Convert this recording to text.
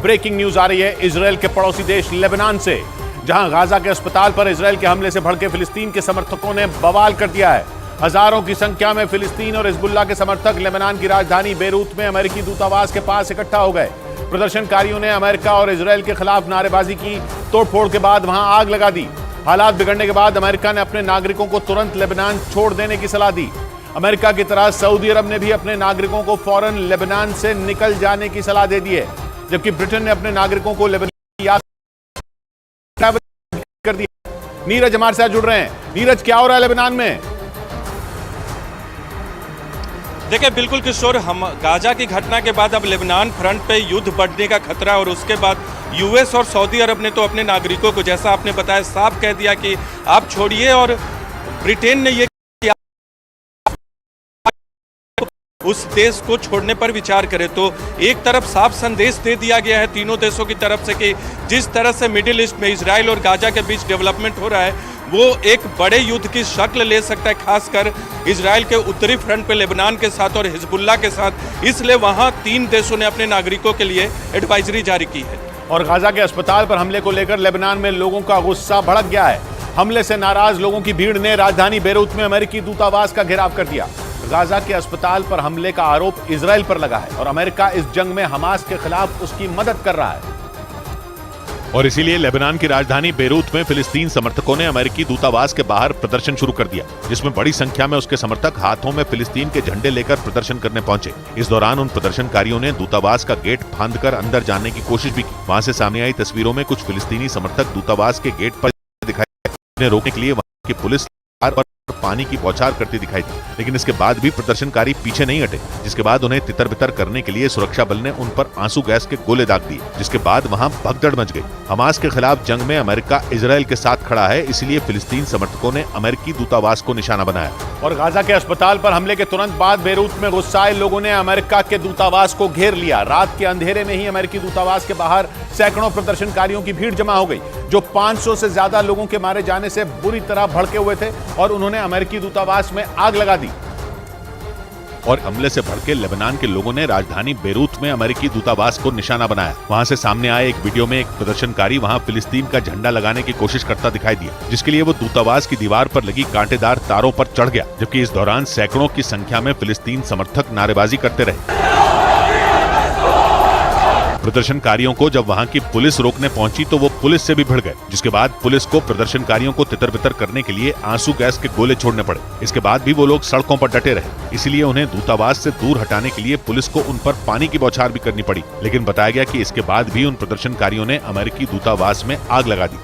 Breaking news आ रही है Israel के पड़ोसी देश लेबनान से, जहां गाजा के अस्पताल पर इजराइल के हमले से भड़के फिलिस्तीन के समर्थकों ने बवाल कर दिया है। हजारों की संख्या में फिलिस्तीन और हिजबुल्लाह के समर्थक लेबनान की राजधानी बेरूत में अमेरिकी दूतावास के पास इकट्ठा हो गए। प्रदर्शनकारियों ने अमेरिका और इजराइल के खिलाफ नारेबाजी की। तोड़फोड़ के बाद वहां आग लगा दी। हालात बिगड़ने के बाद अमेरिका ने अपने नागरिकों को तुरंत लेबनान छोड़ देने की सलाह दी। अमेरिका की तरह सऊदी अरब ने भी अपने नागरिकों को फौरन लेबनान से निकल जाने की सलाह दे दी है, जबकि ब्रिटेन ने अपने नागरिकों को लेबनान की यात्रा कर दी। नीरज हमारे साथ जुड़ रहे हैं। नीरज, क्या हो रहा है लेबनान में? देखिए बिल्कुल किशोर, हम गाजा की घटना के बाद अब लेबनान फ्रंट पे युद्ध बढ़ने का खतरा, और उसके बाद यूएस और सऊदी अरब ने तो अपने नागरिकों को, जैसा आपने बताया, साफ कह दिया कि आप छोड़िए, और ब्रिटेन ने ये उस देश को छोड़ने पर विचार करे। तो एक तरफ साफ संदेश दे दिया गया है तीनों देशों की तरफ से कि जिस तरह से मिडिल ईस्ट में इजराइल और गाजा के बीच डेवलपमेंट हो रहा है वो एक बड़े युद्ध की शक्ल ले सकता है, खासकर इजराइल के उत्तरी फ्रंट पे लेबनान के साथ और हिजबुल्लाह के साथ। इसलिए वहां तीन देशों ने अपने नागरिकों के लिए एडवाइजरी जारी की है। और गाजा के अस्पताल पर हमले को लेकर लेबनान में लोगों का गुस्सा भड़क गया है। हमले से नाराज लोगों की भीड़ ने राजधानी बेरूत में अमेरिकी दूतावास का घेराव कर दिया। गाजा के अस्पताल पर हमले का आरोप इजराइल पर लगा है और अमेरिका इस जंग में हमास के खिलाफ उसकी मदद कर रहा है। और इसीलिए लेबनान की राजधानी बेरूत में फिलिस्तीन समर्थकों ने अमेरिकी दूतावास के बाहर प्रदर्शन शुरू कर दिया, जिसमें बड़ी संख्या में उसके समर्थक हाथों में फिलिस्तीन के झंडे लेकर प्रदर्शन करने पहुंचे। इस दौरान उन प्रदर्शनकारियों ने दूतावास का गेट फांदकर अंदर जाने की कोशिश भी की। वहां से सामने आई तस्वीरों में कुछ फिलिस्तीनी समर्थक दूतावास के गेट पर दिखाई, उन्हें रोकने के लिए वहां की पुलिस पर पानी की बौछार करती दिखाई दी, लेकिन इसके बाद भी प्रदर्शनकारी पीछे नहीं हटे, जिसके बाद उन्हें तितर-बितर करने के लिए सुरक्षा बल ने उन पर आंसू गैस के गोले दाग दिए, जिसके बाद वहां भगदड़ मच गई। हमास के खिलाफ जंग में अमेरिका इजराइल के साथ खड़ा है, इसलिए फिलिस्तीन समर्थकों ने अमेरिकी दूतावास को निशाना बनाया। और गाजा के अस्पताल पर हमले के तुरंत बाद बेरूत में गुस्साए लोगों ने अमेरिका के दूतावास को घेर लिया। रात के अंधेरे में ही अमेरिकी दूतावास के बाहर सैकड़ों प्रदर्शनकारियों की भीड़ जमा हो गई, जो 500 से ज्यादा लोगों के मारे जाने से बुरी तरह भड़के हुए थे, और उन्होंने अमेरिकी दूतावास में आग लगा दी। और हमले से भड़के लेबनान के लोगों ने राजधानी बेरूत में अमेरिकी दूतावास को निशाना बनाया। वहां से सामने आए एक वीडियो में एक प्रदर्शनकारी वहां फिलिस्तीन का झंडा लगाने की कोशिश करता दिखाई दिया, जिसके लिए वो दूतावास की दीवार पर लगी कांटेदार तारों पर चढ़ गया, जबकि इस दौरान सैकड़ों की संख्या में फिलिस्तीन समर्थक नारेबाजी करते रहे। प्रदर्शनकारियों को जब वहां की पुलिस रोकने पहुंची तो वो पुलिस से भी भिड़ गए, जिसके बाद पुलिस को प्रदर्शनकारियों को तितर-बितर करने के लिए आंसू गैस के गोले छोड़ने पड़े। इसके बाद भी वो लोग सड़कों पर डटे रहे, इसलिए उन्हें दूतावास से दूर हटाने के लिए पुलिस को उन पर पानी की बौछार भी करनी पड़ी। लेकिन बताया गया कि इसके बाद भी उन प्रदर्शनकारियों ने अमेरिकी दूतावास में आग लगा दी।